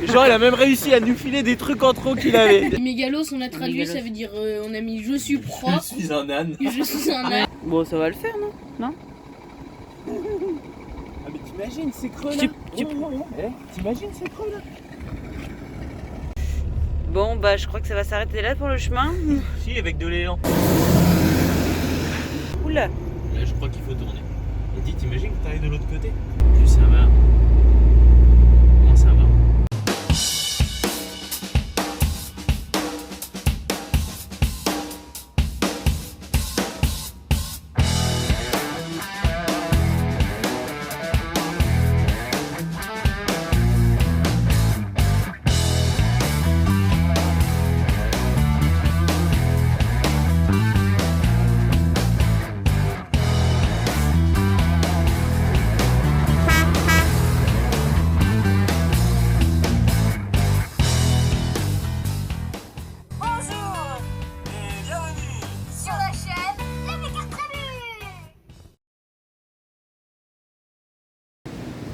Genre, il a même réussi à nous filer des trucs en trop qu'il avait. Mégalos, on a traduit, ça veut dire on a mis je suis propre. Je suis un âne. Je suis un âne. Bon, ça va le faire, non? Ah, mais t'imagines ces creux là? T'imagines ces creux là? Bon, bah, je crois que ça va s'arrêter là pour le chemin. Si, avec de l'élan. Oula. Là, je crois qu'il faut tourner. Et dis, t'imagines que t'arrives de l'autre côté? Plus ça va. Moins ça va.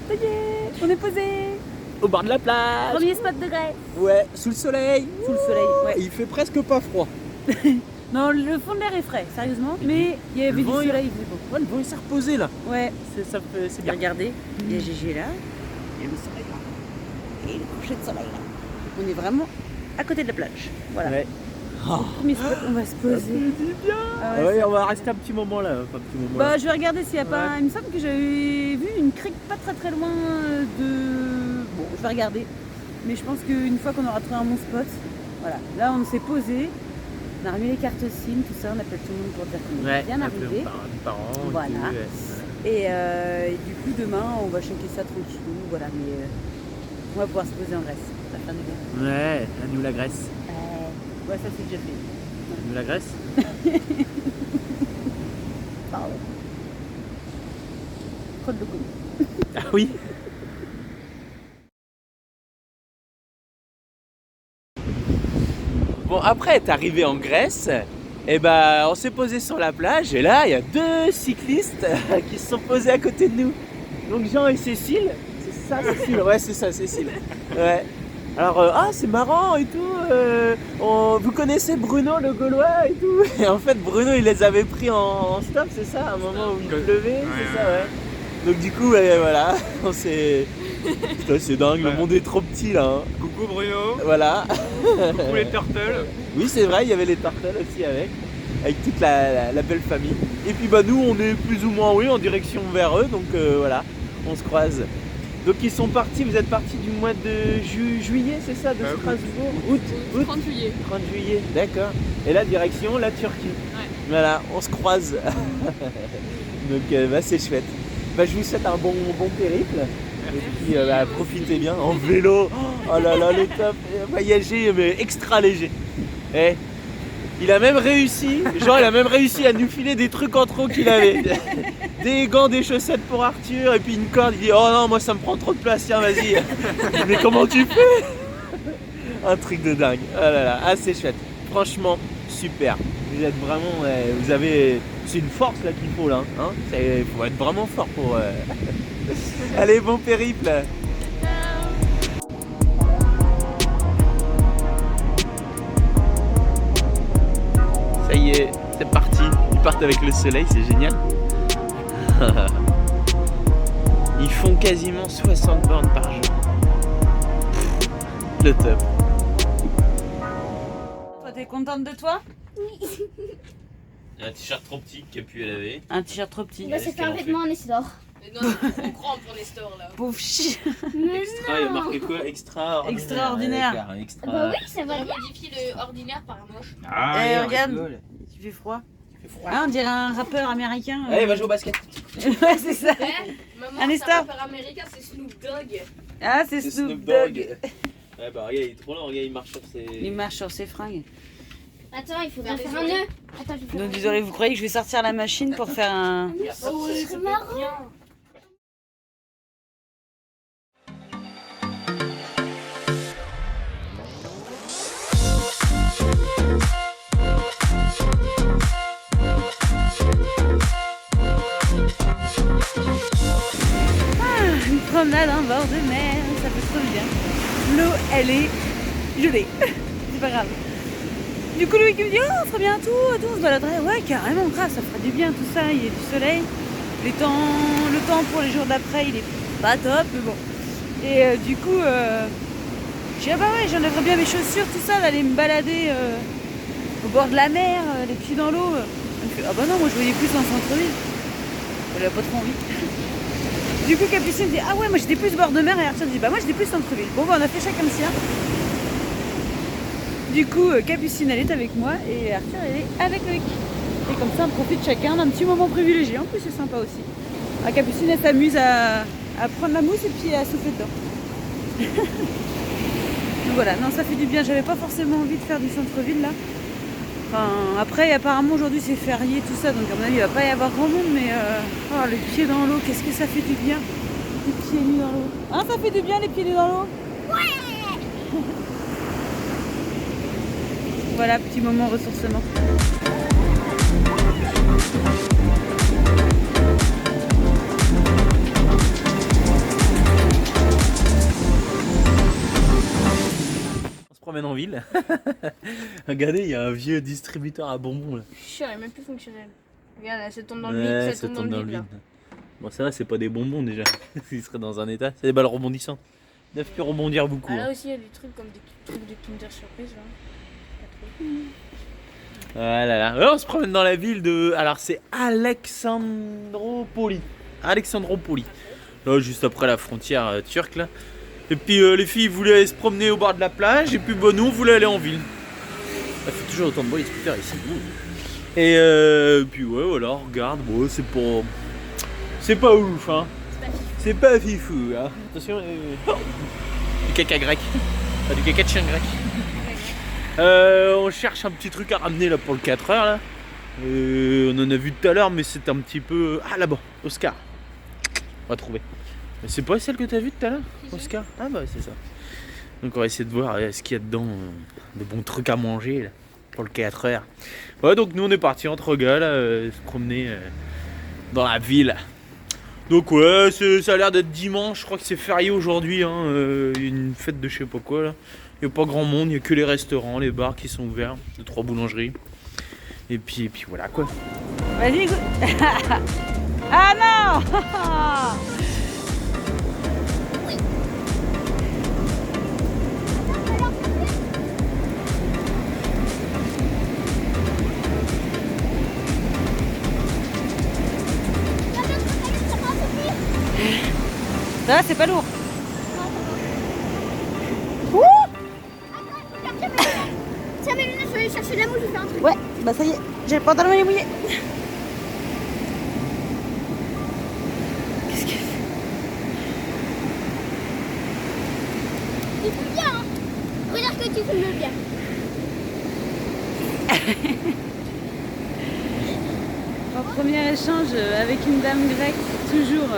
Ça y est, on est posé. Au bord de la plage. Premier spot de Grèce. Ouais, sous le soleil. Sous le soleil, ouais. Il fait presque pas froid. Non, le fond de l'air est frais, sérieusement. Mais il y avait du vent, soleil, il faisait beau. Ouais, le vent il s'est reposé là. Ouais. C'est bien. Regardez, il y a Gégé là. Et le soleil là. Et le coucher de soleil là. On est vraiment à côté de la plage. Voilà. Ouais. Premier spot, on va se poser. Ah ouais, Ouais, on va rester un petit moment là. Enfin, un petit moment là. Bah, je vais regarder s'il n'y a pas. Il me semble que j'avais vu une crique pas très loin de. Bon, je vais regarder. Mais je pense qu'une fois qu'on aura trouvé un bon spot, voilà. Là, on s'est posé. On a remis les cartes SIM, tout ça. On appelle tout le monde pour dire qu'on est bien arrivé. Parents, Voilà. tout, ouais. Et du coup, demain, on va checker ça tranquillou. Voilà, mais on va pouvoir se poser en Grèce. La fin du gars. Ouais, à nous la Grèce. Ouais, ça c'est déjà fait. À nous la Grèce. Pardon. Trop de locaux. Ah oui. Bon, après être arrivé en Grèce, et on s'est posé sur la plage et là il y a deux cyclistes qui se sont posés à côté de nous. Donc Jean et Cécile, c'est ça Cécile? Ouais, c'est ça Cécile. Ouais. Alors c'est marrant et tout. Vous connaissez Bruno le Gaulois et tout. Et en fait Bruno il les avait pris en stop, c'est ça, à un moment où il pleuvait, c'est ça, ouais. Donc du coup voilà, on s'est. Putain, c'est dingue, le monde est trop petit là. Hein. Coucou Bruno. Voilà. Coucou les turtles. Oui, c'est vrai, il y avait les turtles aussi avec toute la belle famille. Et puis nous, on est plus ou moins en direction vers eux, donc voilà, on se croise. Donc ils sont partis, vous êtes partis du mois de juillet, c'est ça, de Strasbourg? Août. 30 juillet. 30 juillet, d'accord. Et là, direction la Turquie. Ouais. Voilà, on se croise. Donc c'est chouette. Je vous souhaite un bon périple. Et puis profitez bien en vélo. Oh là là, le top. Voyager mais extra léger. Et il a même réussi à nous filer des trucs en trop qu'il avait. Des gants, des chaussettes pour Arthur et puis une corde. Il dit oh non, moi ça me prend trop de place, tiens vas-y. Mais comment tu fais? Un truc de dingue. Oh là là, c'est chouette. Franchement, super. Vous êtes vraiment, vous avez, c'est une force là qu'il faut là. Hein. Il faut être vraiment fort pour. Allez, bon périple. Ça y est, c'est parti. Ils partent avec le soleil, c'est génial. Ils font quasiment 60 bornes par jour. Le top. Toi, t'es contente de toi? Un t-shirt trop petit qui a pu à laver. Un t-shirt trop petit. Bah, c'est pas un vêtement en Nestor. Mais non, c'est trop grand pour Nestor là. Pauvre chien. Extra, il y a marqué quoi? Extraordinaire. Extraordinaire. Ouais, d'accord, extra. Bah oui, ça va On bien. modifie le ordinaire par un moche. Ah, Eh, ouais, regarde. rigole. Il fait froid. Ah, on dirait un rappeur américain. Allez, va jouer au basket. Ouais, c'est ça. Maman, Un c'est Nestor. un rappeur américain, c'est Snoop Dogg. Ah, c'est Snoop Dogg. Ouais, regarde, il est trop lent, regarde, il marche sur ses. Il marche sur ses fringues. Attends, il faudra Faire faire des un oreilles. nœud. Attends, je vais faire Donc, désolé, vous croyez que je vais sortir la machine pour faire un. Oh, c'est marrant. Bien. Une promenade en bord de mer, ça fait trop bien. l'eau, elle est gelée. C'est pas grave. Du coup, Louis qui me dit, oh, on fera bien tout, on se baladerait. Ouais, carrément, grave, ça fera du bien, tout ça. Il y a du soleil. Le temps pour les jours d'après, il est pas top, mais bon. Et du coup, je dis, ah bah ouais, j'enlèverais bien mes chaussures, tout ça, d'aller me balader au bord de la mer, les pieds dans l'eau. Elle me fait, ah bah non, moi je voyais plus en centre-ville. Elle a pas trop envie. Du coup, Capucine dit, ah ouais, moi j'étais plus bord de mer, et Arthur dit, bah moi j'étais plus centre-ville. Bon, bah on a fait chacun le sien. Du coup, Capucine elle est avec moi et Arthur elle est avec Loïc. Et comme ça, on profite chacun d'un petit moment privilégié. En plus, c'est sympa aussi. Ah, Capucine elle s'amuse à prendre la mousse et puis à souffler dedans. Donc voilà, non, ça fait du bien. J'avais pas forcément envie de faire du centre-ville là. Enfin, après, apparemment aujourd'hui c'est férié, tout ça, donc à mon avis il va pas y avoir grand monde, mais oh, les pieds dans l'eau, qu'est-ce que ça fait du bien. Les pieds nus dans l'eau. Hein, ça fait du bien les pieds nus dans l'eau? Ouais. Voilà, petit moment ressourcement. Promène en ville. Regardez, il y a un vieux distributeur à bonbons là. Je suis sûr, il est même plus fonctionnel. Regarde, là, ça tombe dans le Ouais, vide, ça tombe dans le vide. Là. Bon, ça va, c'est pas des bonbons déjà. Ils seraient dans un état. C'est des balles rebondissantes. Ils doivent plus rebondir beaucoup. Ah, là hein. aussi, il y a des trucs comme des trucs de Kinder Surprise là. Voilà, là. Ouais, on se promène dans la ville de. Alors, c'est Alexandropoli. Alexandropoli. Là, juste après la frontière turque là. Et puis les filles voulaient aller se promener au bord de la plage, et puis bon, nous on voulait aller en ville. Ça fait toujours autant de bruit les scooters ici. Et puis ouais, voilà, regarde, bon, c'est pas. C'est pas ouf, hein. C'est pas fifou, hein. Attention, du caca grec. Enfin, du caca de chien grec. On cherche un petit truc à ramener là pour le 4 heures là. On en a vu tout à l'heure, mais c'est un petit peu. Ah là-bas, Oscar. On va trouver. Mais c'est pas celle que t'as vue tout à l'heure, Oscar? Ah bah c'est ça. Donc on va essayer de voir ce qu'il y a dedans, de bons trucs à manger là, pour le 4 heures. Ouais, donc nous on est partis entre gars là, se promener dans la ville. Donc ouais, ça a l'air d'être dimanche, je crois que c'est férié aujourd'hui, hein, une fête de je sais pas quoi là. Il n'y a pas grand monde, il n'y a que les restaurants, les bars qui sont ouverts, 2-3 boulangeries. Et puis voilà quoi. Vas-y, goûte. Ah non. Ça va, c'est pas lourd. Tiens mes lunettes, je vais aller chercher la mouche, je vais faire un truc. Ouais, bah ça y est, j'ai le pantalon il est mouillé. Qu'est-ce qu'elle fait? Tu filmes bien, hein. Regarde que tu filmes bien. Mon premier échange avec une dame grecque, toujours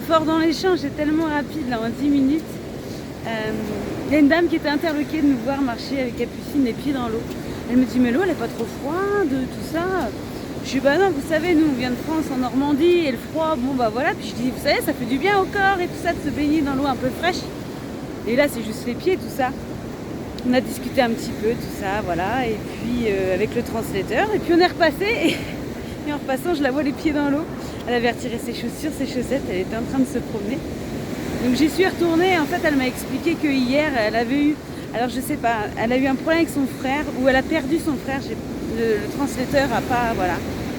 fort dans l'échange, c'est tellement rapide, là, en 10 minutes. Il y a une dame qui était interloquée de nous voir marcher avec Capucine les pieds dans l'eau. Elle me dit, mais l'eau elle est pas trop froide, tout ça. Je dis, bah non, vous savez, nous on vient de France, en Normandie, et le froid, bon bah voilà. Puis je dis, vous savez, ça fait du bien au corps et tout ça, de se baigner dans l'eau un peu fraîche. Et là c'est juste les pieds, tout ça. On a discuté un petit peu, tout ça, voilà. Et puis avec le translateur, et puis on est repassé. Et en repassant, je la vois les pieds dans l'eau. Elle avait retiré ses chaussures, ses chaussettes, elle était en train de se promener. Donc j'y suis retournée, en fait elle m'a expliqué que hier elle avait eu, alors je sais pas, elle a eu un problème avec son frère, ou elle a perdu son frère, le translateur a pas, voilà.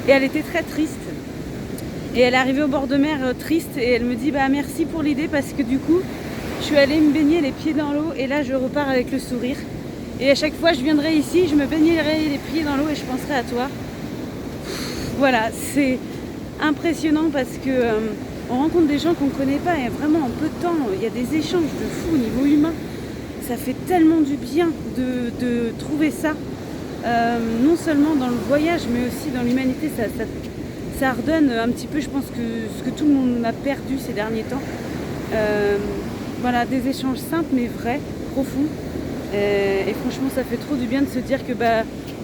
Et elle était très triste. Et elle est arrivée au bord de mer triste, et elle me dit, bah merci pour l'idée, parce que du coup, je suis allée me baigner les pieds dans l'eau, et là je repars avec le sourire. Et à chaque fois je viendrai ici, je me baignerai les pieds dans l'eau, et je penserai à toi. Voilà, c'est impressionnant parce que on rencontre des gens qu'on ne connaît pas et vraiment en peu de temps, il y a des échanges de fou au niveau humain. Ça fait tellement du bien de trouver ça, non seulement dans le voyage mais aussi dans l'humanité. Ça redonne un petit peu, je pense, que ce que tout le monde a perdu ces derniers temps. Voilà, des échanges simples mais vrais, profonds. Et franchement, ça fait trop du bien de se dire que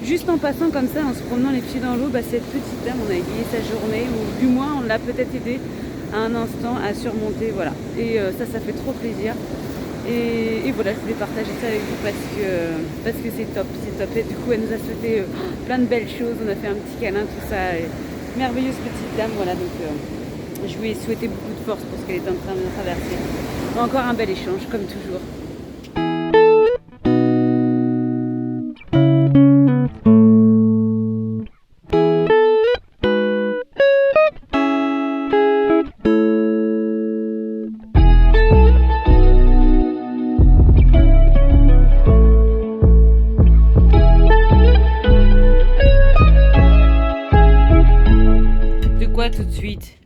juste en passant comme ça, en se promenant les pieds dans l'eau, cette petite dame, on a égayé sa journée, ou du moins on l'a peut-être aidé à un instant à surmonter, voilà. Et ça fait trop plaisir. Et voilà, je voulais partager ça avec vous parce que c'est top, c'est top. Et du coup, elle nous a souhaité plein de belles choses. On a fait un petit câlin, tout ça. Et merveilleuse petite dame, voilà. Donc, je lui ai souhaité beaucoup de force pour ce qu'elle est en train de traverser. Encore un bel échange, comme toujours. Tout de suite.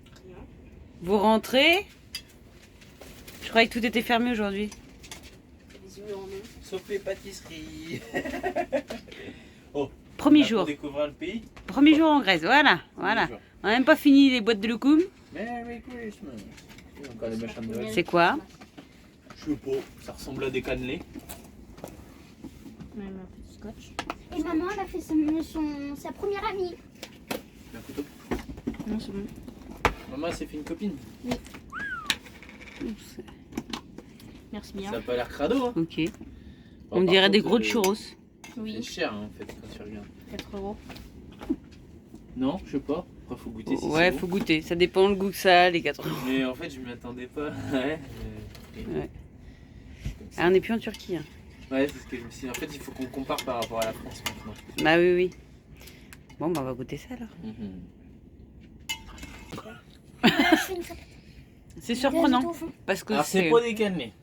Vous rentrez? Je croyais que tout était fermé aujourd'hui. Sauf les pâtisseries. Oh, Premier là, jour. pour découvrir le pays. Premier jour en Grèce, voilà. Voilà. jour. On n'a même pas fini les boîtes de loukoum. Merry Christmas. Et encore les machins de Noël. C'est quoi? Je sais pas, ça ressemble à des cannelés. Et maman, elle a fait sa première amie. Un couteau. Non, c'est bon. Maman s'est fait une copine. Merci bien. Ça a pas l'air crado, hein. Ok. Bon, On par dirait des contre, gros churros. C'est Oui, cher hein, en fait quand tu regardes. 4 €. Non, je sais pas. Après, faut goûter si Ouais, c'est faut bon. goûter. Ça dépend le goût que ça a, les 4 euros. Mais en fait, je m'y attendais pas. Ouais. Ouais. Ah, on n'est plus en Turquie. Hein. Ouais, c'est ce que je me suis dit. En fait, il faut qu'on compare par rapport à la France maintenant. Bah oui, oui. Bon, bah on va goûter ça alors. C'est surprenant. Parce que Alors, c'est pas des cannelés.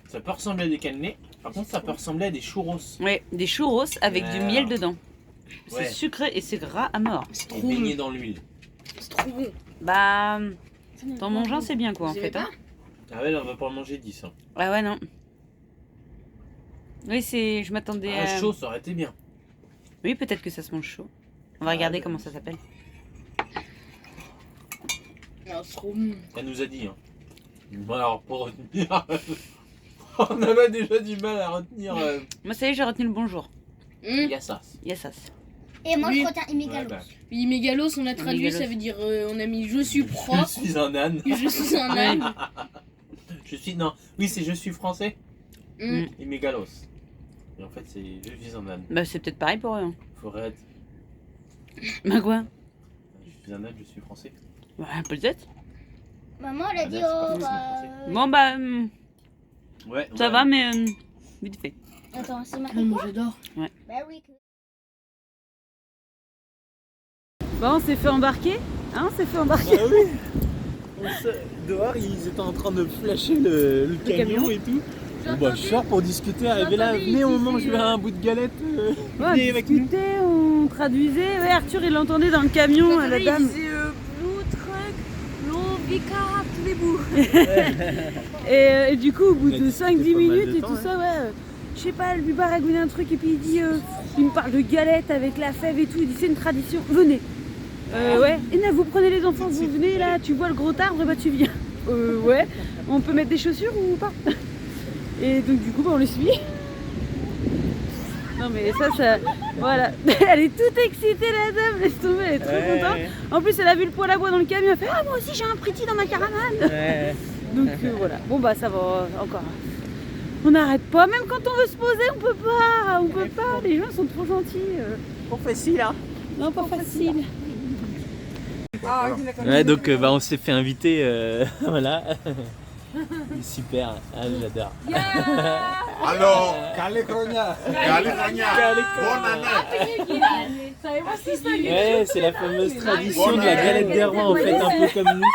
Ça peut ressembler à des cannelés. Par contre, ça peut ressembler à des churros. Ouais, des churros avec du miel dedans. Ouais. C'est sucré et c'est gras à mort. C'est Et trop baigné bon. dans l'huile. C'est trop bon. Bah, t'en mangeant, c'est bien quoi en Vous fait. aimez Hein. Ah ouais, là, on va pas en manger 10. Hein. Ah ouais, non. Oui, c'est. Je m'attendais Ah, à. chaud, ça aurait été bien. Oui, peut-être que ça se mange chaud. On va regarder comment ça s'appelle. Ah, c'est trop bon. Elle nous a dit. Hein. Bon, alors, pour retenir. On avait déjà du mal à retenir. Moi, ça y est, j'ai retenu le bonjour. Yassas. Yassas. Et moi, Oui. je retiens Imégalos. Ouais, bah. Oui, mégalos, on a traduit, Mégalos. ça veut dire on a mis je suis Je propre, suis un âne. je suis un âne. Je suis. Non. Oui, c'est je suis français. Mm. Et mégalos. Et en fait, c'est je suis un âne. Bah, c'est peut-être pareil pour eux. Hein. Faudrait être. Bah, quoi? Je suis un âne, je suis français. Bah, peut-être. Maman, elle a Ah, dit, c'est pas oh, possible, bah... Bon, bah, Ouais. ça va, mais vite fait. Attends, c'est Ah, marqué moi quoi? j'adore. Merry Bon, on s'est fait embarquer. Hein, on s'est fait embarquer. Bah oui. Dehors, ils étaient en train de flasher le camion et tout. Bon, bah, je sors pour discuter, arrivé là, venez, on mange un bout de galette. Ouais, on venez avec nous. discutait, on traduisait. Ouais, Arthur, il l'entendait dans le camion, la dame. tous les bouts. Et du coup, au bout On a de discuté 5-10 pas mal minutes de et temps, tout ouais. ça, ouais, je sais pas, elle lui baragouine un truc et puis il dit, il me parle de galette avec la fève et tout, il dit c'est une tradition, venez. Ouais, et là vous prenez les enfants, vous venez là, tu vois le gros arbre, bah tu viens. Ouais, on peut mettre des chaussures ou pas? Et donc du coup, bah, on le suit. Non mais ça, voilà, elle est toute excitée la dame, laisse tomber, elle est trop contente. En plus elle a vu le poêle à bois dans le camion, elle fait ah moi aussi j'ai un pretty dans ma caravane. Ouais. Donc voilà, bon bah ça va encore. On n'arrête pas, même quand on veut se poser, on peut pas, les gens sont trop gentils. Pas facile, hein. Non, pas facile. Ouais, donc bah, on s'est fait inviter, voilà. Super, ah, j'adore. Alors, California. California. Bonne année. Ouais, c'est la fameuse tradition de la galette des rois en fait, un peu comme nous.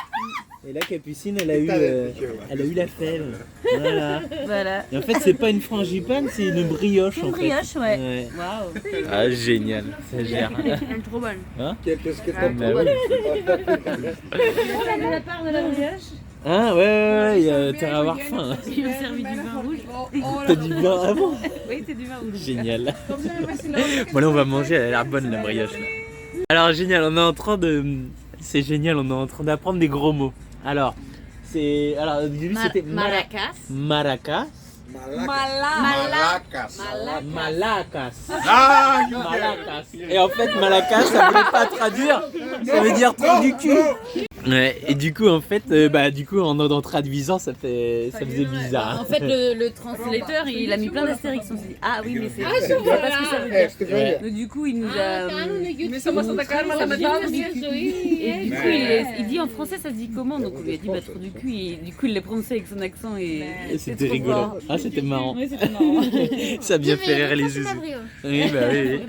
Et là, Capucine, elle a eu la fève. Voilà. Voilà. Et en fait, c'est pas une frangipane, c'est une brioche en fait. Brioche, ouais. Ouais. Waouh. Ah, génial, ça gère. Elle est trop bonne. Qu'est-ce que Ah, t'as bah oui. On a la part de la brioche. Ah, ouais, t'as à avoir faim. Ils ont servi du vin rouge. T'as du vin avant. Oui, c'est du vin rouge. Génial. Bon, là, on va manger, elle a l'air bonne la brioche. Là. Alors, génial, on est en train de. C'est génial, on est en train d'apprendre des gros mots. Alors, c'est. Alors, au début, c'était. Maracas. Maracas. Malacas. Malacas. Ah, Malacas. Et en fait, Malacas, ça voulait pas traduire. Ça veut dire trou du cul. Ouais, et du coup, en fait, en traduisant, ça faisait bizarre. En fait, le translator, il a mis plein d'astérix. On s'est dit, ah oui, mais c'est pas ce que ça veut dire. Ouais. Donc, du coup, il nous a. Mais ça m'a Et du coup, il dit en français, ça se dit comment? Donc, on lui a dit, trou du cul. Et du coup, il l'a prononcé avec son accent. Et C'était rigolo. Ah, c'était marrant. Oui, c'était marrant. Ça a bien fait rire les zouzous. Oui, bah oui.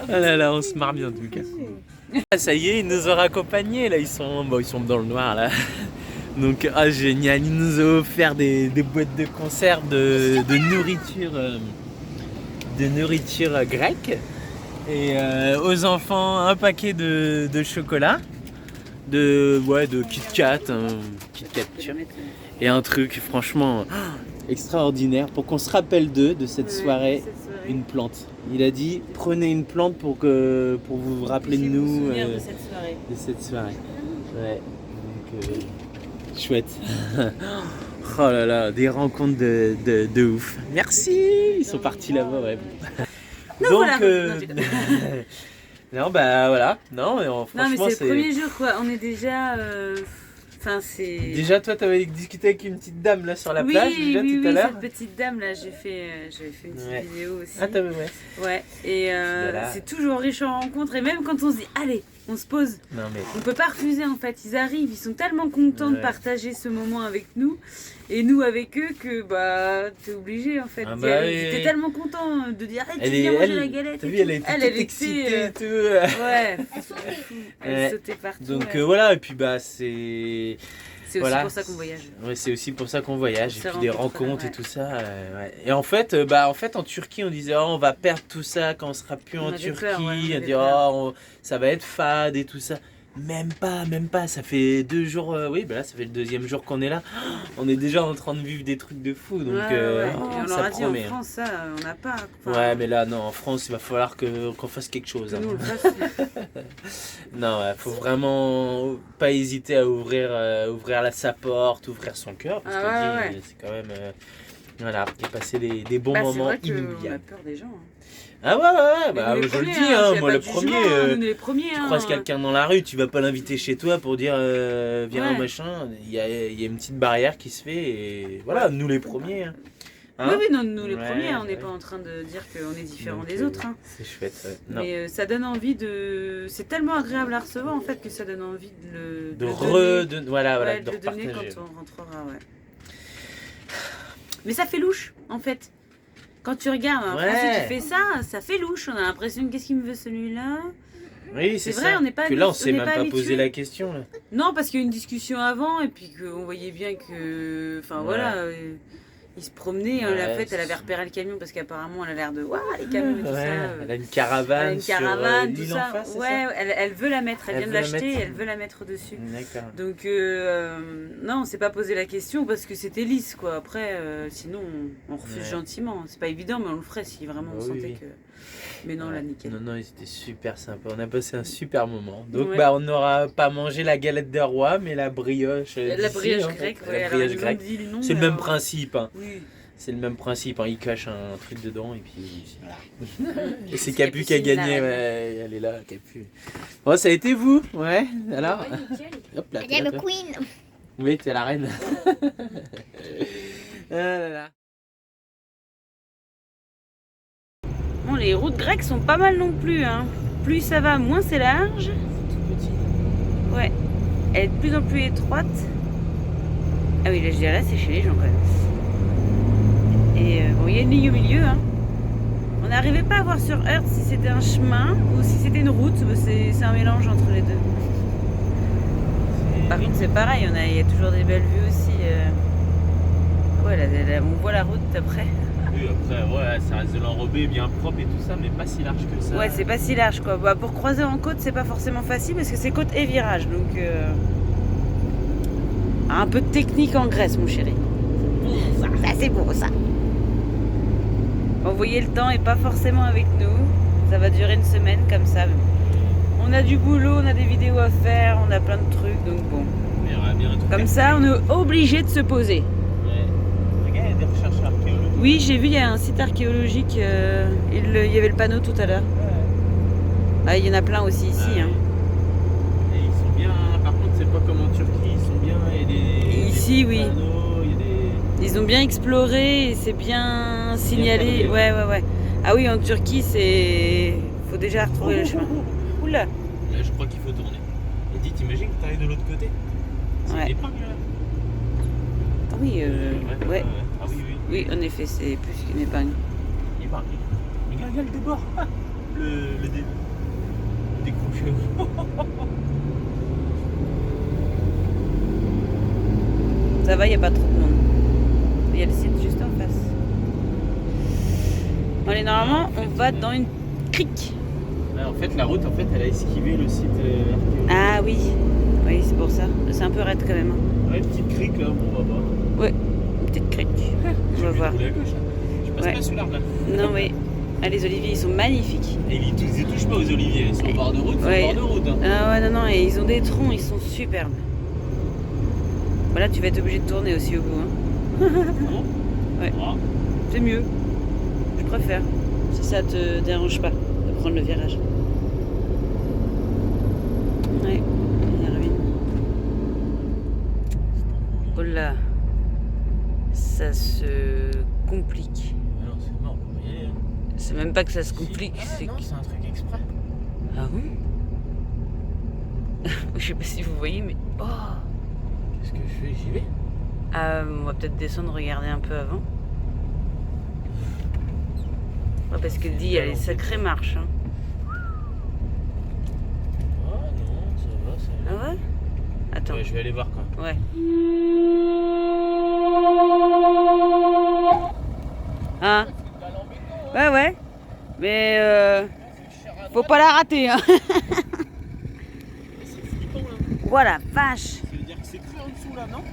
Ah là là, on se marre bien en tout cas. Ah, ça y est, ils nous ont raccompagnés là, ils sont dans le noir là. Donc génial, ils nous ont offert des boîtes de conserve de nourriture grecque et aux enfants un paquet de chocolat, de Kit Kat, Kit Kat et un truc franchement extraordinaire pour qu'on se rappelle de cette soirée. Une plante. Il a dit prenez une plante pour vous rappeler de nous de cette soirée. Ouais. Donc chouette. Oh là là, des rencontres de ouf. Merci. Ils sont partis là-bas, ouais. Donc non bah voilà. Non franchement mais c'est le premier jour quoi. On est déjà. Déjà, toi, t'avais discuté avec une petite dame là sur la plage déjà tout à l'heure. Cette petite dame là, j'avais fait une petite vidéo aussi. Ah, t'avais Ouais. Et c'est toujours riche en rencontres. Et même quand on se dit, allez, on se pose. Non, mais... On peut pas refuser en fait. Ils arrivent, ils sont tellement contents de partager ce moment avec nous. Et nous avec eux que t'es obligé en fait. J'étais tellement content de dire, allez, tu viens manger la galette. T'as vu, elle était excitée et tout. Ouais. Elle sautait partout. Donc voilà, et puis c'est... C'est aussi pour ça qu'on voyage. Ouais, c'est aussi pour ça qu'on voyage. Et puis des rencontres et tout ça. Et en fait, en Turquie, on disait on va perdre tout ça quand on sera plus en Turquie. On dit ça va être fade et tout ça. Même pas. Ça fait 2 jours. Là, ça fait le 2e jour qu'on est là. On est déjà en train de vivre des trucs de fou. Donc, on ça leur a promet. dit en France, ça, on n'a pas. Ouais, mais là, non, en France, il va falloir qu'on fasse quelque chose. Nous, on le fasse. Non, faut vraiment pas hésiter à ouvrir sa porte, ouvrir son cœur. Parce que c'est quand même. Et passer des bons moments inoubliables. On a peur des gens. Ah ouais, je le dis, moi le premier, tu croises hein. quelqu'un dans la rue, tu vas pas l'inviter chez toi pour dire viens machin, il y a une petite barrière qui se fait et voilà, nous les premiers. Hein. Oui, nous les premiers, on n'est pas en train de dire qu'on est différent des autres. Hein. C'est chouette, Mais ça donne envie de... C'est tellement agréable à recevoir en fait que ça donne envie de le donner quand on rentrera, Mais ça fait louche en fait. Quand tu regardes un Français qui fait ça fait louche. On a l'impression qu'est-ce qu'il me veut celui-là. Oui, c'est vrai, ça. on n'est pas. Que là, on s'est même pas habitué. posé la question. Là. Non, parce qu'il y a eu une discussion avant et puis qu'on voyait bien que. Il se promenait, la fête, elle avait repéré le camion parce qu'apparemment elle a l'air de les camions et tout ça. Elle a une caravane, sur l'île en face, elle veut la mettre, elle vient de l'acheter, elle veut la mettre dessus. D'accord. Donc non, on s'est pas posé la question parce que c'était lisse quoi. Après, sinon on refuse gentiment. C'est pas évident, mais on le ferait si vraiment on sentait que. Mais non, là, nickel. Non, c'était super sympa. On a passé un super moment. Donc, on n'aura pas mangé la galette de roi, mais la brioche. La brioche grecque, la brioche grecque. C'est le même principe. Hein. Oui. C'est le même principe. Hein. Il cache un truc dedans et puis voilà. Et c'est Capu qui a gagné. Elle est là, Capu. Bon, ça a été vous? Ouais. Alors hop là. Il y a le Queen. Oui, t'es la reine. Ah là là. Bon, les routes grecques sont pas mal non plus. Hein. Plus ça va, moins c'est large. C'est tout petit. Ouais. Elle est de plus en plus étroite. Ah oui, là je dirais c'est chez les gens quand même. Et il y a une ligne au milieu. Hein. On n'arrivait pas à voir sur Earth si c'était un chemin ou si c'était une route. C'est un mélange entre les deux. Par contre, c'est pareil, il y a toujours des belles vues aussi. On voit la route après. Oui, après, ça reste de l'enrobé bien propre et tout ça, mais pas si large que ça. Ouais, c'est pas si large quoi. Pour croiser en côte, c'est pas forcément facile parce que c'est côte et virage. Donc, un peu de technique en Grèce, mon chéri. Ça c'est beau ça. Vous voyez, le temps est pas forcément avec nous. Ça va durer une semaine comme ça. On a du boulot, on a des vidéos à faire, on a plein de trucs, donc bon. Comme ça, on est obligé de se poser. Regarde, il y a des recherches archéologiques. Oui, j'ai vu, il y a un site archéologique. Il y avait le panneau tout à l'heure. Il y en a plein aussi ici. Hein. Et ils sont bien. Par contre, c'est pas comme en Turquie, ils sont bien, il y a des Ici, oui. panneaux, il y a des... Ils ont bien exploré et c'est bien signalé. cadré. Ouais. Ah oui, en Turquie, c'est... Faut déjà retrouver le chemin. Oula. Là, je crois qu'il faut tourner. Et dis, t'imagines que t'arrives de l'autre côté? C'est Ouais. une épingle, là. Ah oui, ouais. Ah oui. Oui, en effet, c'est plus qu'une épingle. Épingle. Regarde le débord. Le décroché. Ça va, il n'y a pas trop de monde. Il y a le site juste en face. Allez, normalement, on va dans une crique. Ouais, en fait, la route, elle a esquivé le site archéologique. Ah oui, oui, c'est pour ça. C'est un peu raide quand même. Hein. Ouais, petite crique là, bon, on va voir. Ouais, une petite crique. On va voir. À gauche, hein. Je passe Ouais. pas sous l'arbre là. Non, oui. Ah, les oliviers, ils sont magnifiques. Et ils y touchent pas aux oliviers, ils sont au bord de route, Ouais. c'est au bord de route. Hein. Ah ouais, non, et ils ont des troncs, ils sont superbes. Voilà, tu vas être obligé de tourner aussi au bout. Hein. Ah bon? Ouais. Ah. C'est mieux. Je préfère. Si ça te dérange pas de prendre le virage. Ouais, il y a la ruine. Oh là. Ça se complique. Mais non, c'est mort, on va y aller. Hein. C'est même pas que ça se complique, Ah, c'est non, que... c'est un truc exprès. Ah bon? Je sais pas si vous voyez, mais... Oh! Qu'est-ce que je fais? J'y vais. On va peut-être descendre, regarder un peu avant. Ouais, parce que dit, il y a les sacrées marches. Hein. Ah non, ça va. Ah ouais? Attends. Ouais, je vais aller voir quand même. Ouais. Hein? Ouais. Mais faut pas la rater. Hein. C'est flippant là. Voilà, vache. Ça veut dire que c'est cru en dessous là, non?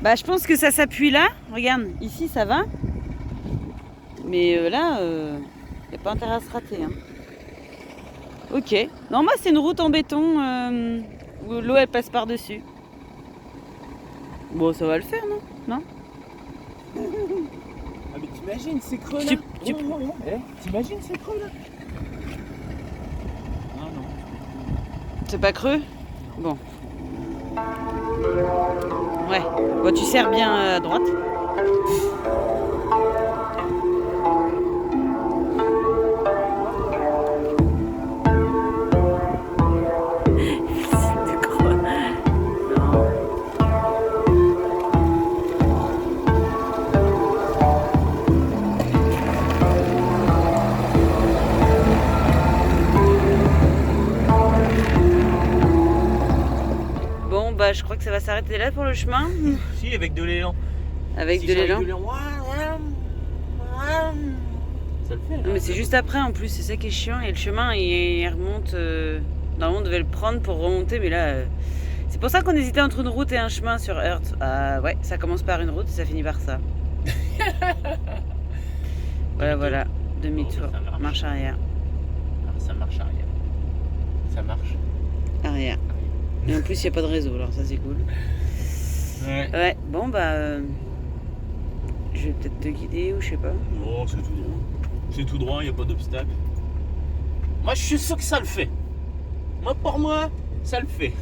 Bah, je pense que ça s'appuie là. Regarde, ici ça va. Mais là, y a pas intérêt à se rater. Hein. Ok. Non, moi c'est une route en béton où l'eau elle passe par-dessus. Bon, ça va le faire, non? Ah mais t'imagines c'est creux là? T'imagines c'est creux là? Non. C'est pas creux? Bon. Ouais. Bon, tu serres bien à droite. C'est quoi? Non. Bon, bah, je crois que ça va s'arrêter là pour le chemin. Si, avec de l'élan. Avec Si de j'arrive l'élan. Ça le fait là. Non, mais c'est juste après en plus, c'est ça qui est chiant. Et le chemin il remonte. Normalement on devait le prendre pour remonter, mais là. C'est pour ça qu'on hésitait entre une route et un chemin sur Earth. Ah ouais, ça commence par une route et ça finit par ça. Voilà. Demi-tour. Oh, ça marche. Marche arrière. Ah, ça marche arrière. Ça marche. Arrière. Et en plus il n'y a pas de réseau, alors ça c'est cool. Ouais. Ouais, bon bah. Je vais peut-être te guider ou je sais pas. Oh, c'est tout droit. C'est tout droit, il n'y a pas d'obstacle. Moi, je suis sûr que ça le fait. Pour moi, ça le fait.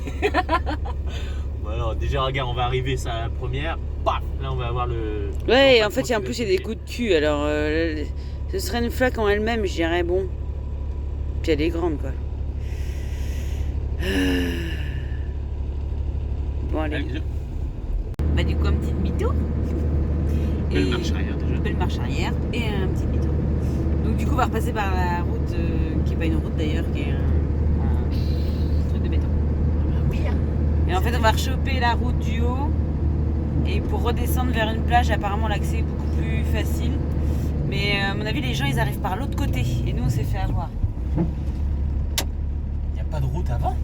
Voilà, déjà, regarde, on va arriver, ça la première. Paf, là, on va avoir le. Ouais, en fait, en plus, il y a des coups de cul. Alors, ce serait une flaque en elle-même, je dirais, bon. Puis elle est grande, quoi. Bon, allez. Allez, Bah, du coup, un petit demi-tour. belle marche arrière déjà. Belle marche arrière et un petit demi-tour. Donc, du coup, on va repasser par la route, qui n'est pas une route d'ailleurs, qui est un truc de béton. Oui, hein. Et en fait, on va rechoper la route du haut. Et pour redescendre vers une plage, apparemment, l'accès est beaucoup plus facile. Mais à mon avis, les gens, ils arrivent par l'autre côté. Et nous, on s'est fait avoir. Il n'y a pas de route avant.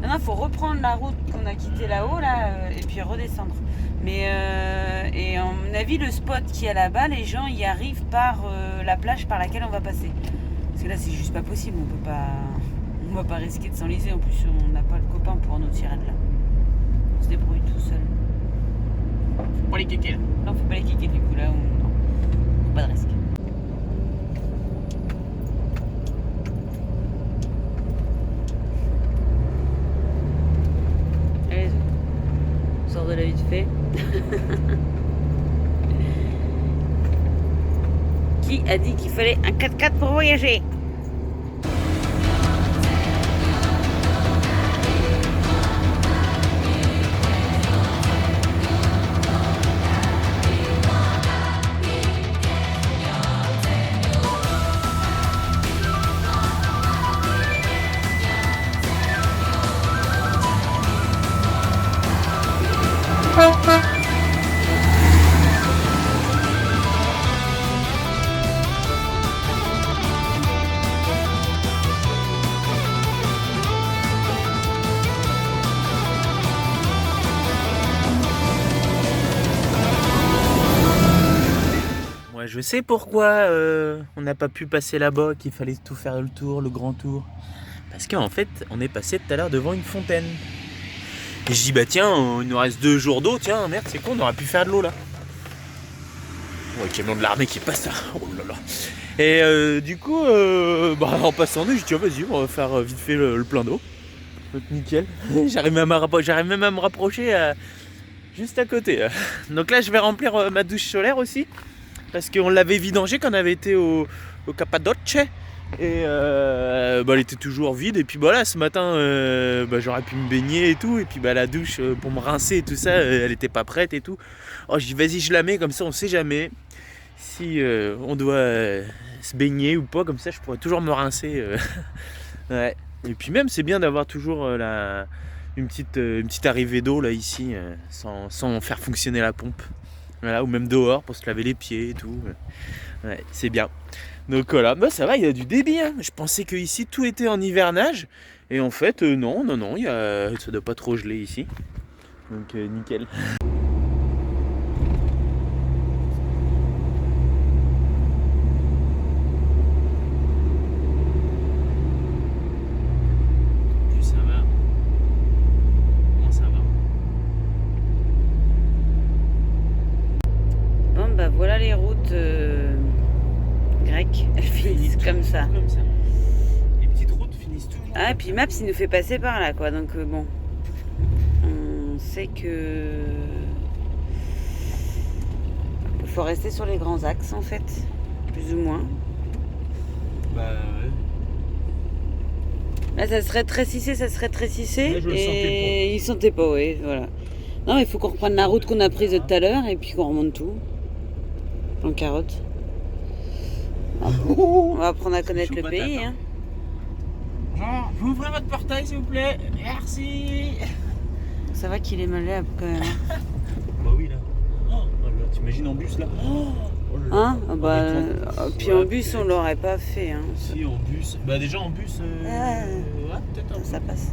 Non, il faut reprendre la route qu'on a quittée là-haut, là, et puis redescendre. Mais, et à mon avis, le spot qui est là-bas, les gens y arrivent par la plage par laquelle on va passer. Parce que là, c'est juste pas possible. On va pas risquer de s'enliser. En plus, on n'a pas le copain pour nous tirer de là. On se débrouille tout seul. Faut pas les kékés là. Non, faut pas les kicker du coup, là. Non, pas de risque. Qui a dit qu'il fallait un 4x4 pour voyager? Moi je sais pourquoi on n'a pas pu passer là-bas, qu'il fallait tout faire le tour, le grand tour. Parce qu'en fait, on est passé tout à l'heure devant une fontaine. Et je dis bah tiens, il nous reste 2 jours d'eau, tiens merde c'est con, on aurait pu faire de l'eau là. Oh, le camion de l'armée qui passe là, oh là là. Et du coup, en passant, je dis tiens vas-y, on va faire vite fait le plein d'eau. Donc nickel, j'arrive même à me rapprocher juste à côté. Donc là je vais remplir ma douche solaire aussi. Parce qu'on l'avait vidangée quand on avait été au Cappadoce. Et elle était toujours vide. Et puis là ce matin j'aurais pu me baigner et tout. Et puis la douche pour me rincer et tout ça, elle était pas prête et tout. Oh je dis vas-y je la mets comme ça on sait jamais si on doit se baigner ou pas. Comme ça je pourrais toujours me rincer. Ouais. Et puis même c'est bien d'avoir toujours une petite arrivée d'eau là ici sans faire fonctionner la pompe. Voilà, ou même dehors pour se laver les pieds et tout. Ouais, c'est bien. Donc voilà, ça va, il y a du débit. Hein. Je pensais que ici tout était en hivernage. Et en fait, non, ça doit pas trop geler ici. Donc nickel. Ça va. Comment ça va? Bon voilà les routes grecques, elles finissent comme ça. Les petites routes finissent toujours. Ah et puis Maps il nous fait passer par là quoi, donc bon. On sait que il faut rester sur les grands axes en fait, plus ou moins. Bah ouais. Là ça serait rétrécissé, Là, je le sentais et il sentait pas, oui, voilà. Non il faut qu'on reprenne la route qu'on a prise tout à l'heure et puis qu'on remonte tout. En carotte. On va apprendre à connaître le pays. Hein. Jean, vous ouvrez votre portail s'il vous plaît. Merci. Ça va qu'il est malléable quand même. Bah oui là. Oh là, t'imagines en bus là. Oh là là. Hein puis en bus on l'aurait pas fait. Hein. Si en bus. Bah déjà en bus. Ouais, peut-être un peu. Ça passe.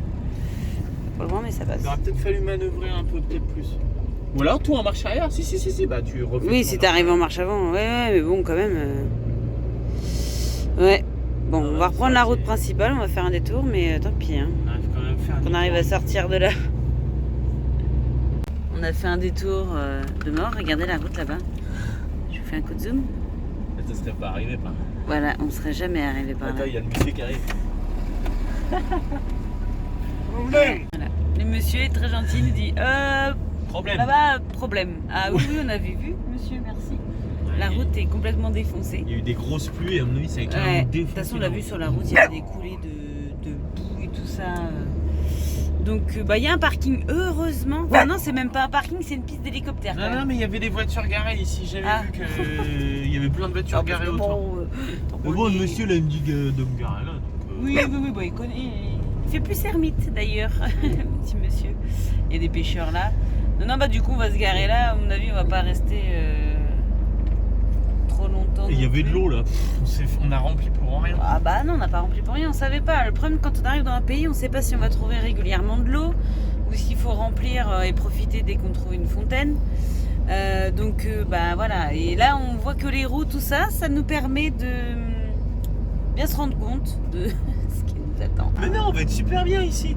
Pas loin mais ça passe. Il aurait peut-être fallu manœuvrer un peu peut-être plus. Ou alors tout en marche arrière. Si. Bah tu refais. Oui si t'arrives en marche avant. Ouais mais bon quand même. Ouais. Bon on va reprendre la route principale. On va faire un détour mais tant pis. Hein. On arrive quand même à faire. On arrive à sortir de là. On a fait un détour de mort. Regardez la route là-bas. Je vous fais un coup de zoom. Ça serait pas arrivé par là. Voilà, on serait jamais arrivé par là. Attends, il y a le monsieur qui arrive. Voilà. Le monsieur est très gentil, il nous dit Problème. là-bas, problème. Ah oui, on avait vu, monsieur, merci. La route est complètement défoncée. Il y a eu des grosses pluies et à mon avis ça a été Ouais, défoncé. de toute façon, on l'a vu sur la route, il y a des coulées de boue et tout ça. Donc, il y a un parking, heureusement. Enfin, non, c'est même pas un parking, c'est une piste d'hélicoptère. quand même. Non, mais il y avait des voitures garées ici. J'avais vu qu'il y avait plein de voitures garées autour. Mais bon, le monsieur là, il me dit de me garer là. Donc, Oui, il connaît. Il fait plus ermite d'ailleurs, petit monsieur. Il y a des pêcheurs là. Non, du coup, on va se garer là. À mon avis, on va pas rester trop longtemps. Et il y non avait de plus. l'eau là. On a rempli pour rien. Ah bah non, on n'a pas rempli pour rien, on savait pas. Le problème quand on arrive dans un pays, on sait pas si on va trouver régulièrement de l'eau ou s'il faut remplir et profiter dès qu'on trouve une fontaine. Donc voilà. Et là, on voit que les roues, tout ça, ça nous permet de bien se rendre compte de ce qui nous attend. Mais non, on va être super bien ici.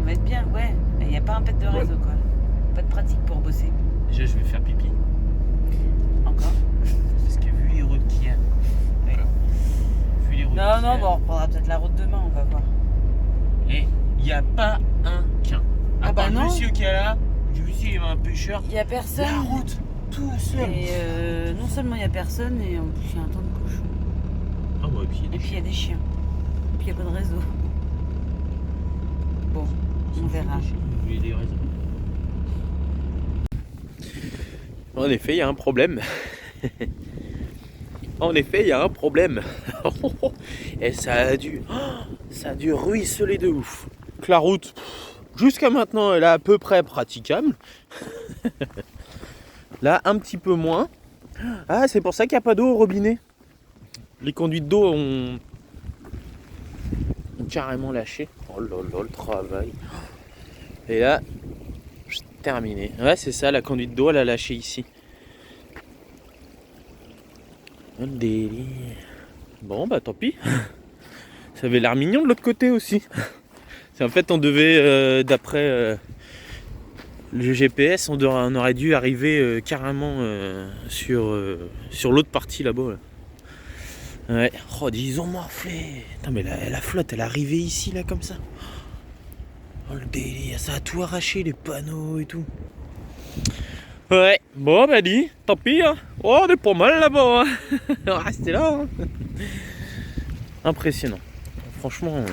On va être bien, ouais. Il n'y a pas un pet de réseau quoi. Pas de pratique pour bosser. Déjà, je vais faire pipi. Encore. Parce que vu les routes qu'il y a. Voilà. Vu les routes qu'il y a. Non, on reprendra peut-être la route demain, on va voir. Et il n'y a pas un quin. À Ah part bah le non. monsieur qui est là, j'ai vu s'il y avait un pêcheur. Il n'y a personne. La route, tout seul. Et non seulement il n'y a personne, et en plus il y a un temps de cochon. Ah ouais, et puis Et puis il y a des chiens. Et puis il n'y a pas de réseau. Bon, on verra. En effet, il y a un problème. En effet, il y a un problème. Et ça a dû ruisseler de ouf. Que la route, jusqu'à maintenant, elle est à peu près praticable. Là, un petit peu moins. Ah, c'est pour ça qu'il n'y a pas d'eau au robinet. Les conduites d'eau ont carrément lâché. Oh là là, le travail. Et là, terminé. Ouais, c'est ça, la conduite d'eau, elle a lâché ici. Le délire. Bon, bah tant pis. Ça avait l'air mignon de l'autre côté aussi. C'est en fait, on devait, d'après le GPS, on aurait dû arriver carrément sur l'autre partie là-bas. Là. Ouais. Oh, ils ont morflé. Putain, mais la flotte, elle est arrivée ici, là, comme ça. Oh, le délire. Ça a tout arraché, les panneaux et tout. Ouais. Bon, bah dis, tant pis. Hein. Oh, on est pas mal là-bas. Hein. Restez là. Hein. Impressionnant. Franchement...